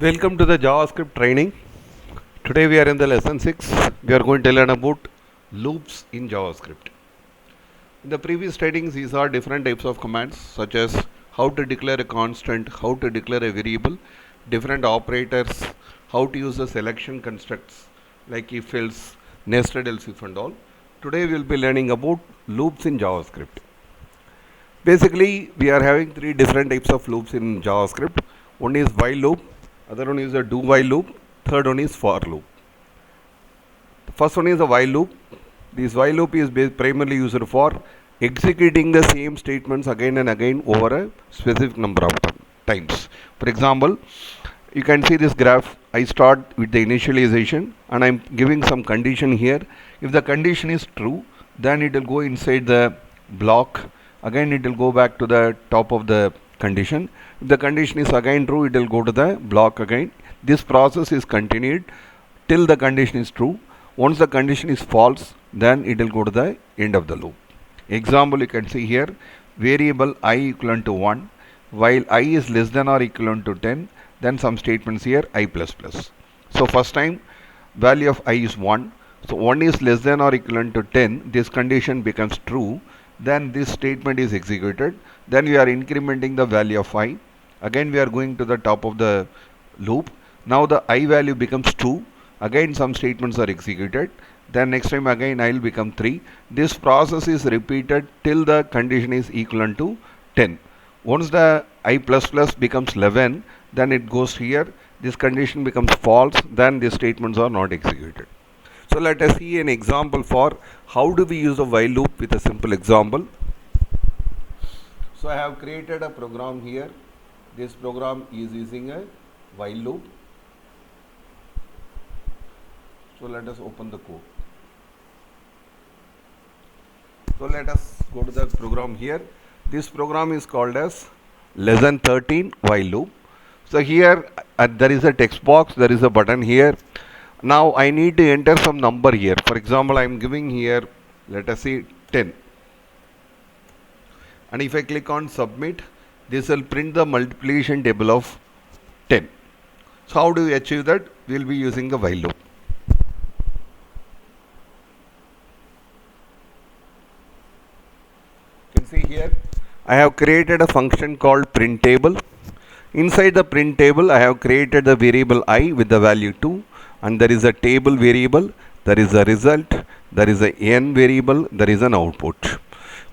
Welcome to the JavaScript training. Today we are in the lesson 6. We are going to learn about loops in JavaScript. In the previous trainings, these are different types of commands such as how to declare a constant, how to declare a variable, different operators, how to use the selection constructs like if else, nested else if and all. Today we will be learning about loops in JavaScript. Basically, we are having three different types of loops in JavaScript. One is while loop, other one is a do while loop, third one is for loop. The first one is a while loop. This while loop is primarily used for executing the same statements again and again over a specific number of times. For example, you can see this graph. I start with the initialization and I'm giving some condition here. If the condition is true, then it will go inside the block. Again it will go back to the top of the condition. If the condition is again true, it will go to the block again. This process is continued till the condition is true. Once the condition is false, then it will go to the end of the loop. Example, you can see here, variable I equivalent to 1, while I is less than or equivalent to 10, then some statements here I plus plus. So first time value of I is 1. So 1 is less than or equivalent to 10, this condition becomes true, then this statement is executed, then we are incrementing the value of I. Again we are going to the top of the loop. Now the I value becomes 2. Again some statements are executed. Then next time again I will become 3. This process is repeated till the condition is equivalent to 10. Once the I plus plus becomes 11, then it goes here. This condition becomes false. Then these statements are not executed. So let us see an example for how do we use a while loop with a simple example. So I have created a program here. This program is using a while loop. So let us open the code. So let us go to the program here. This program is called as lesson 13 while loop. So here there is a text box, there is a button here. Now I need to enter some number here. For example, I am giving here, let us see 10. And if I click on submit, this will print the multiplication table of 10. So how do we achieve that? We will be using the while loop. You can see here, I have created a function called print table. Inside the print table, I have created the variable I with the value 2, and there is a table variable, there is a result, there is a n variable, there is an output.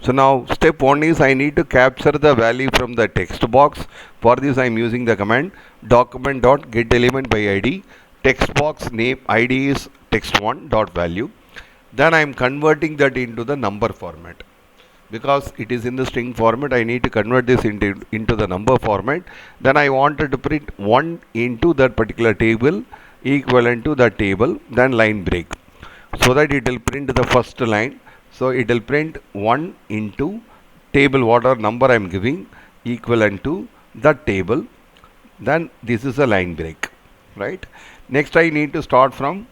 So now step 1 is I need to capture the value from the text box. For this I am using the command document.getElementById. Text box name ID is text1.value. Then I am converting that into the number format. Because it is in the string format, I need to convert this into the number format. Then I wanted to print 1 into that particular table equivalent to that table, then line break. So that it will print the first line. So it will print 1 into table whatever number I am giving equivalent to that table. Then this is a line break, right? Next I need to start from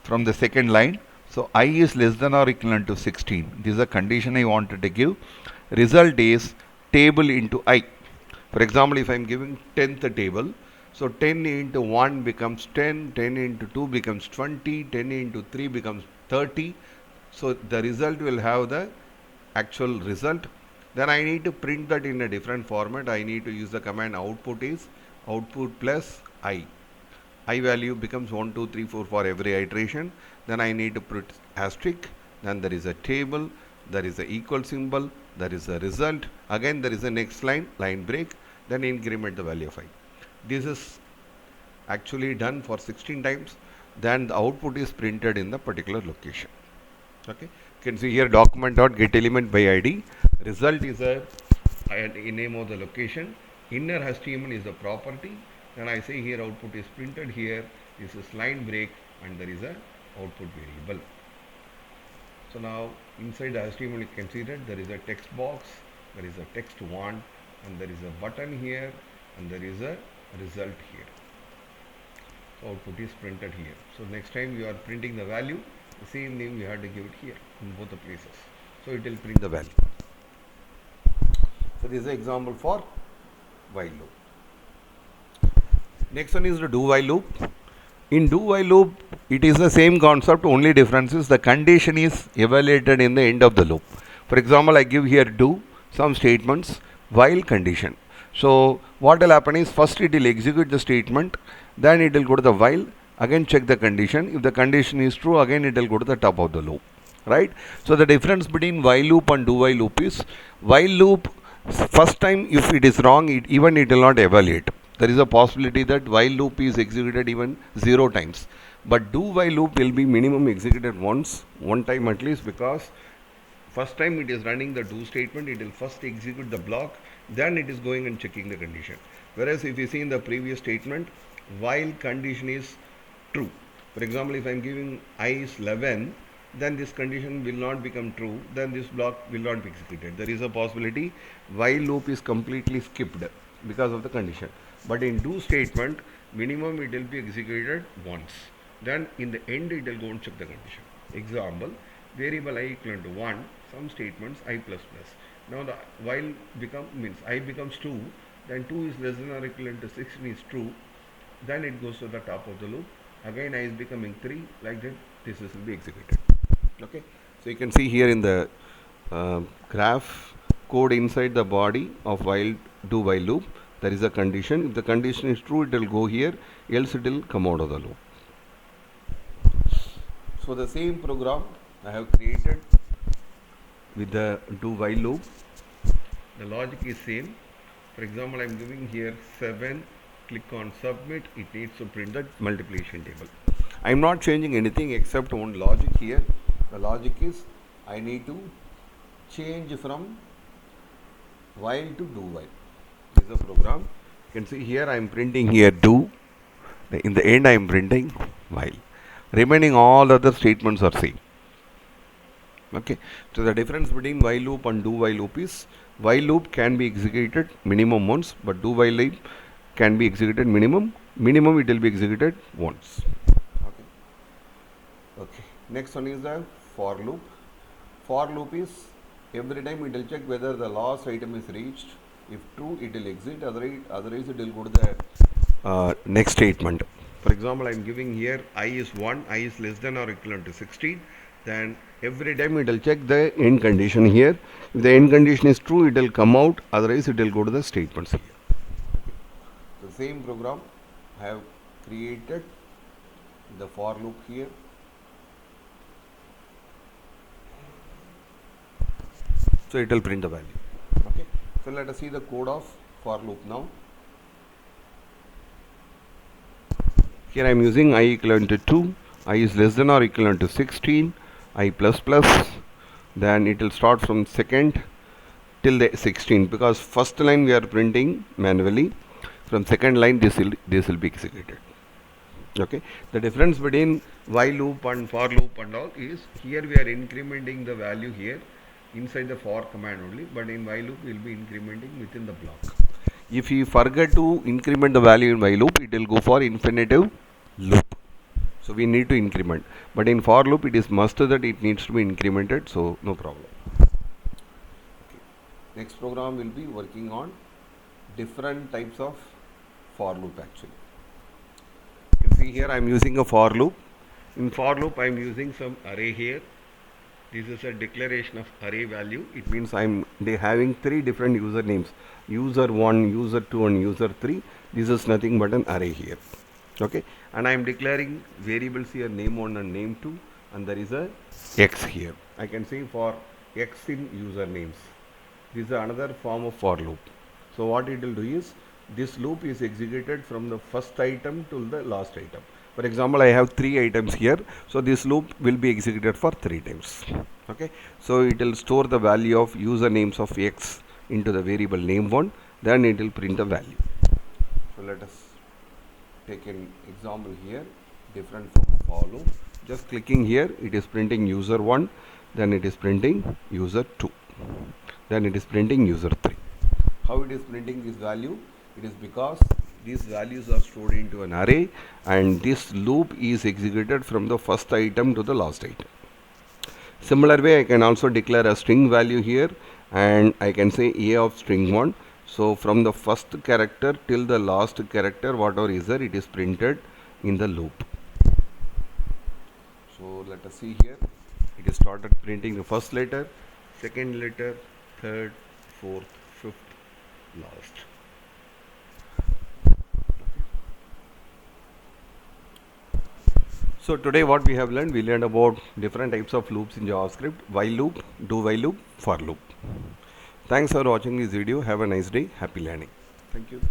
the second line. So I is less than or equivalent to 16. This is a condition I wanted to give. Result is table into I. For example, if I am giving 10th table, so 10 into 1 becomes 10, 10 into 2 becomes 20, 10 into 3 becomes 30. So the result will have the actual result. Then I need to print that in a different format. I need to use the command output is output plus I. I value becomes 1, 2, 3, 4 for every iteration. Then I need to put asterisk. Then there is a table. There is a equal symbol. There is a result. Again there is a next line, line break. Then increment the value of I. This is actually done for 16 times. Then the output is printed in the particular location. Okay. You can see here document.getElementById. Result is a name of the location. Inner HTML is the property. Then I say here output is printed here. This is line break and there is a output variable. So now inside the HTML you can see that there is a text box, there is a text 1 and there is a button here and there is a result here. So output is printed here. So next time you are printing the value, the same name you have to give it here in both the places. So it will print the value. So this is an example for while loop. Next one is the do while loop. In do while loop, it is the same concept, only difference is the condition is evaluated in the end of the loop. For example, I give here do some statements while condition. So what will happen is first it will execute the statement, then it will go to the while, again check the condition. If the condition is true, again it will go to the top of the loop. Right? So the difference between while loop and do while loop is while loop, first time if it is wrong, even it will not evaluate. There is a possibility that while loop is executed even 0 times. But do while loop will be minimum executed once, one time at least, because first time it is running the do statement, it will first execute the block, then it is going and checking the condition. Whereas if you see in the previous statement, while condition is true. For example, if I am giving I is 11, then this condition will not become true, then this block will not be executed. There is a possibility while loop is completely skipped because of the condition. But in do statement, minimum it will be executed once. Then in the end it will go and check the condition. Example, variable I equivalent to 1, some statements I plus plus. Now the while means I becomes 2, then 2 is less than or equivalent to 16 is true, then it goes to the top of the loop. Again I is becoming 3, like that this will be executed. Okay, so you can see here in the graph code inside the body of while do while loop, there is a condition. If the condition is true, it will go here, else it will come out of the loop. So the same program I have created with the do while loop. The logic is same. For example, I am giving here 7, click on submit, it needs to print the multiplication table. I am not changing anything except one logic here. The logic is I need to change from while to do while. This is a program. You can see here I am printing here do. In the end I am printing while. Remaining all other statements are same. Okay. So the difference between while loop and do while loop is while loop can be executed minimum once, but do while loop can be executed minimum it will be executed once. Okay. Okay. Next one is the for loop. For loop is every time it will check whether the last item is reached. If true, it will exit, otherwise it will go to the next statement. For example, I am giving here I is 1, I is less than or equivalent to 16. Then every time it will check the end condition here. If the end condition is true, it will come out, otherwise it will go to the statements here. The same program I have created the for loop here. So it will print the value. Okay. So let us see the code of for loop now. Here I am using I equivalent to 2, I is less than or equivalent to 16, I plus plus, then it will start from second till the 16, because first line we are printing manually, from second line this will be executed. Okay. The difference between while loop and for loop and all is here we are incrementing the value here inside the for command only, but in while loop we will be incrementing within the block. If you forget to increment the value in while loop, it will go for infinitive loop. So we need to increment. But in for loop, it is must that it needs to be incremented, so no problem. Okay. Next program will be working on different types of for loop actually. You can see here I am using a for loop. In for loop, I am using some array here. This is a declaration of array value. It means I am having 3 different user names, user 1, user 2 and user 3. This is nothing but an array here. Okay, and I am declaring variables here, name 1 and name 2, and there is a x here. I can say for x in user names. This is another form of for loop. So what it will do is this loop is executed from the first item to the last item. For example, I have 3 items here, so this loop will be executed for 3 times. Okay, so it will store the value of user names of x into the variable name 1, then it will print the value. So let us take an example here, different from a for loop. Just clicking here, it is printing user 1, then it is printing user 2, then it is printing user 3. How it is printing this value? It is because these values are stored into an array and this loop is executed from the first item to the last item. Similar way, I can also declare a string value here and I can say a of string 1. So from the first character till the last character, whatever is there, it is printed in the loop. So let us see here. It is started printing the first letter, second letter, third, fourth, fifth, last. So today what we have learned, we learned about different types of loops in JavaScript: while loop, do while loop, for loop. Thanks for watching this video. Have a nice day. Happy learning. Thank you.